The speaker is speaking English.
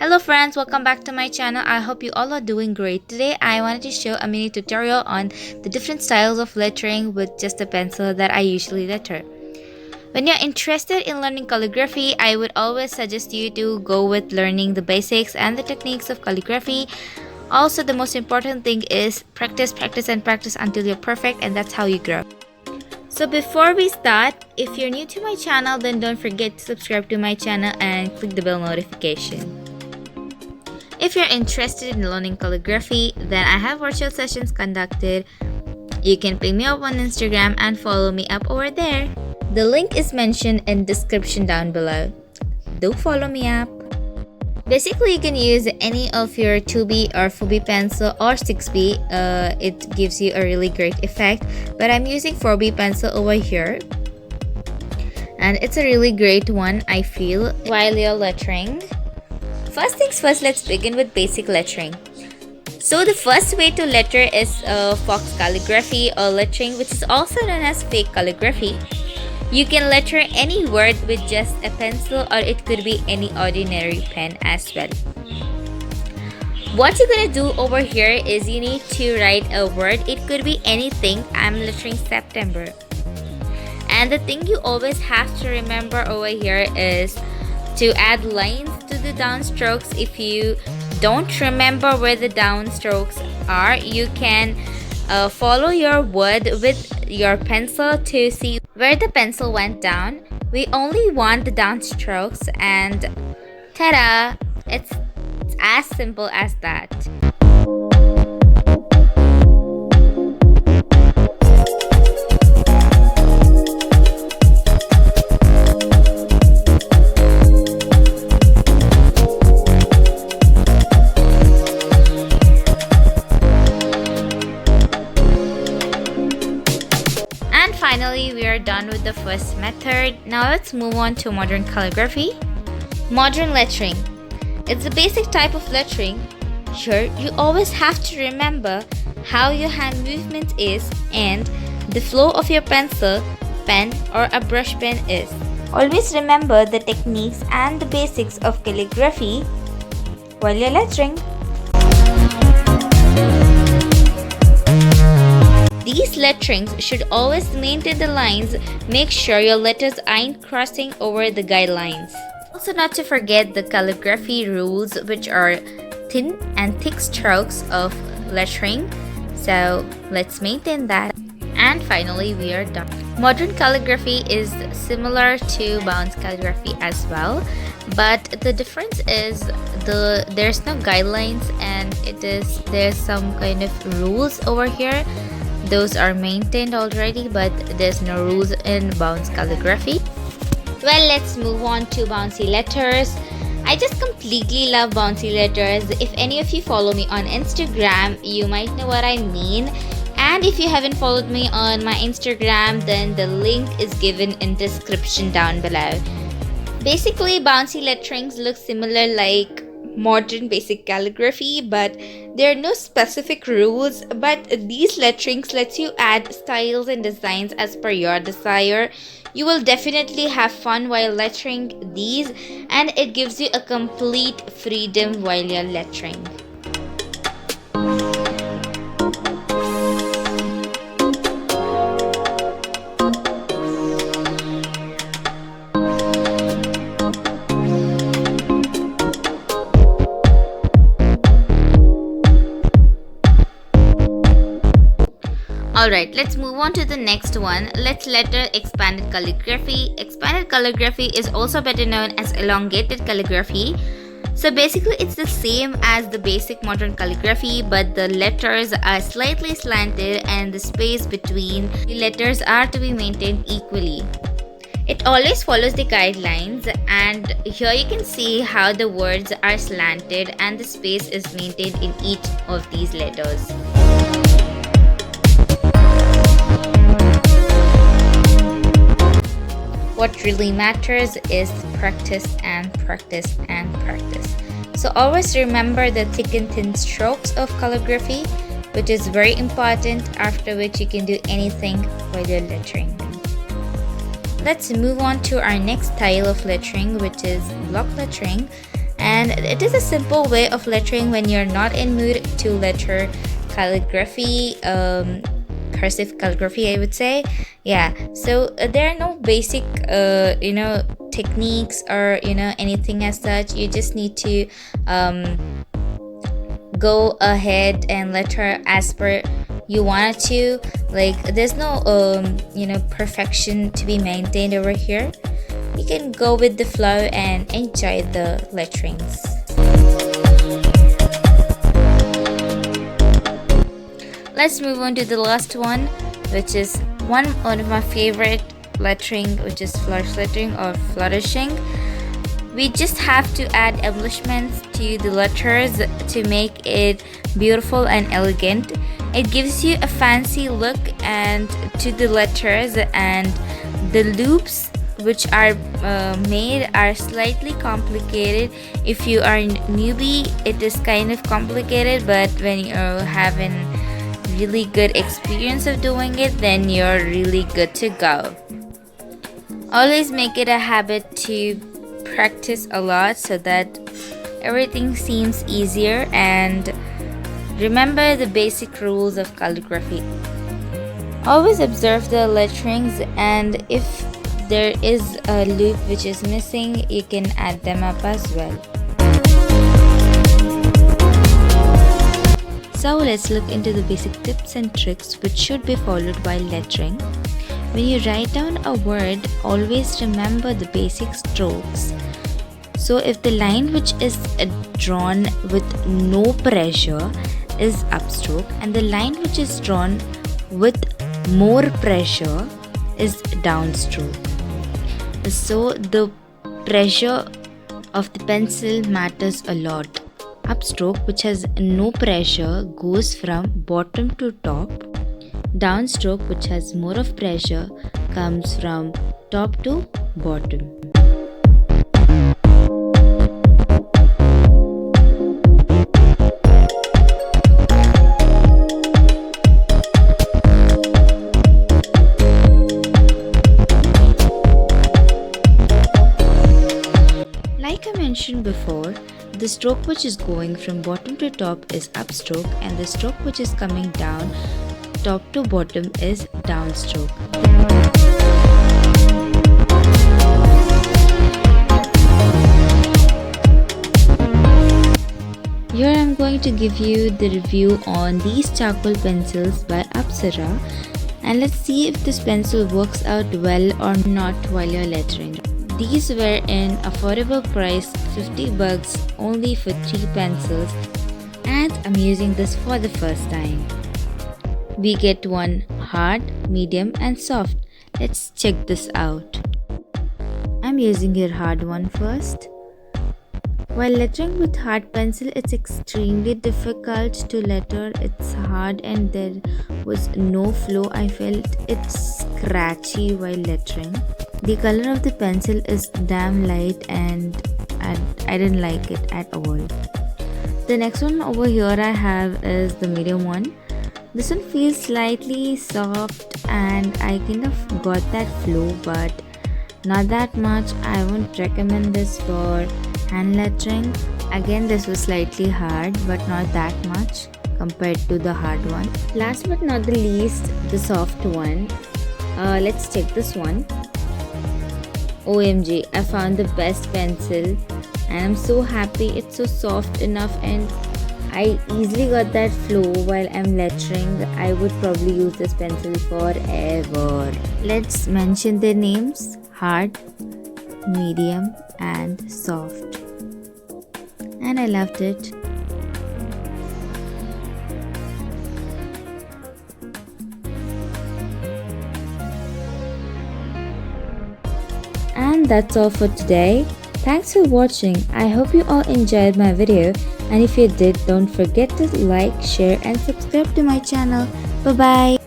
Hello friends, welcome back to my channel. I hope you all are doing great. Today I wanted to show a mini tutorial on the different styles of lettering with just a pencil that I usually letter. When you're interested in learning calligraphy, I would always suggest you to go with learning the basics and the techniques of calligraphy. Also, the most important thing is practice, practice and practice until you're perfect, and that's how you grow. So before we start, if you're new to my channel, then don't forget to subscribe to my channel and click the bell notification. If you're interested in learning calligraphy, then I have virtual sessions conducted. You can pick me up on Instagram and follow me up over there. The link is mentioned in description down below. Do follow me up. Basically, you can use any of your 2B or 4B pencil or 6B. It gives you a really great effect. But I'm using 4B pencil over here. And it's a really great one, I feel, while you're lettering. First things first, let's begin with basic lettering. So the first way to letter is fox calligraphy or lettering, which is also known as fake calligraphy. You can letter any word with just a pencil, or it could be any ordinary pen as well. What you're gonna do over here is you need to write a word. It could be anything. I'm lettering September. And the thing you always have to remember over here is to add lines to the downstrokes. If you don't remember where the downstrokes are, you can follow your word with your pencil to see where the pencil went down. We only want the downstrokes, and ta-da! It's as simple as that. Finally, we are done with the first method. Now let's move on to modern calligraphy. Modern lettering. It's a basic type of lettering. Here, you always have to remember how your hand movement is and the flow of your pencil, pen or a brush pen is. Always remember the techniques and the basics of calligraphy while you're lettering. These letterings should always maintain the lines. Make sure your letters aren't crossing over the guidelines. Also, not to forget the calligraphy rules, which are thin and thick strokes of lettering. So let's maintain that. And finally, we are done. Modern calligraphy is similar to Bouncy calligraphy as well, but the difference is there's no guidelines, and there's some kind of rules over here. Those are maintained already, but there's no rules in Bouncy calligraphy. Well, let's move on to Bouncy letters. I just completely love Bouncy letters. If any of you follow me on Instagram, you might know what I mean. And if you haven't followed me on my Instagram, then the link is given in description down below. Basically, Bouncy letterings look similar like modern basic calligraphy, but there are no specific rules. But these letterings lets you add styles and designs as per your desire. You will definitely have fun while lettering these, and it gives you a complete freedom while you're lettering. Alright, let's move on to the next one. Let's letter expanded calligraphy. Expanded calligraphy is also better known as elongated calligraphy. So basically, it's the same as the basic modern calligraphy, but the letters are slightly slanted and the space between the letters are to be maintained equally. It always follows the guidelines, and here you can see how the words are slanted and the space is maintained in each of these letters. What really matters is practice and practice and practice. So always remember the thick and thin strokes of calligraphy, which is very important, after which you can do anything while you're lettering. Let's move on to our next style of lettering, which is block lettering. And And it is a simple way of lettering when you're not in mood to letter calligraphy, cursive calligraphy, I would say. Yeah, so there are no basic techniques or anything as such. You just need to go ahead and letter as per you want it to. Like, there's no perfection to be maintained over here. You can go with the flow and enjoy the letterings. Let's move on to the last one, which is one of my favorite lettering, which is flourish lettering or flourishing. We just have to add embellishments to the letters to make it beautiful and elegant. It gives you a fancy look and to the letters, and the loops which are made are slightly complicated. If you are a newbie, it is kind of complicated, but when you're having really good experience of doing it, then you're really good to go. Always make it a habit to practice a lot so that everything seems easier, and remember the basic rules of calligraphy. Always observe the letterings, and if there is a loop which is missing, you can add them up as well. So let's look into the basic tips and tricks which should be followed while lettering. When you write down a word, always remember the basic strokes. So if the line which is drawn with no pressure is upstroke, and the line which is drawn with more pressure is downstroke. So the pressure of the pencil matters a lot. Upstroke, which has no pressure, goes from bottom to top. Downstroke, which has more of pressure, comes from top to bottom. Like I mentioned before, the stroke which is going from bottom to top is upstroke, and the stroke which is coming down top to bottom is downstroke. Here I am going to give you the review on these charcoal pencils by Apsara, and let's see if this pencil works out well or not while you're lettering. These were in affordable price, 50 bucks only for 3 pencils, and I'm using this for the first time. We get one hard, medium and soft. Let's check this out. I'm using your hard one first. While lettering with hard pencil, it's extremely difficult to letter. It's hard and there was no flow. I felt it's scratchy while lettering. The color of the pencil is damn light and I didn't like it at all. The next one over here I have is the medium one. This one feels slightly soft and I kind of got that flow, but not that much. I won't recommend this for hand lettering. Again, this was slightly hard but not that much compared to the hard one. Last but not the least, the soft one. Let's check this one. OMG, I found the best pencil and I'm so happy. It's so soft enough and I easily got that flow while I'm lettering. I would probably use this pencil forever. Let's mention their names: hard, medium and soft. And I loved it. And that's all for today. Thanks for watching. I hope you all enjoyed my video, and if you did, don't forget to like, share and subscribe to my channel. Bye bye.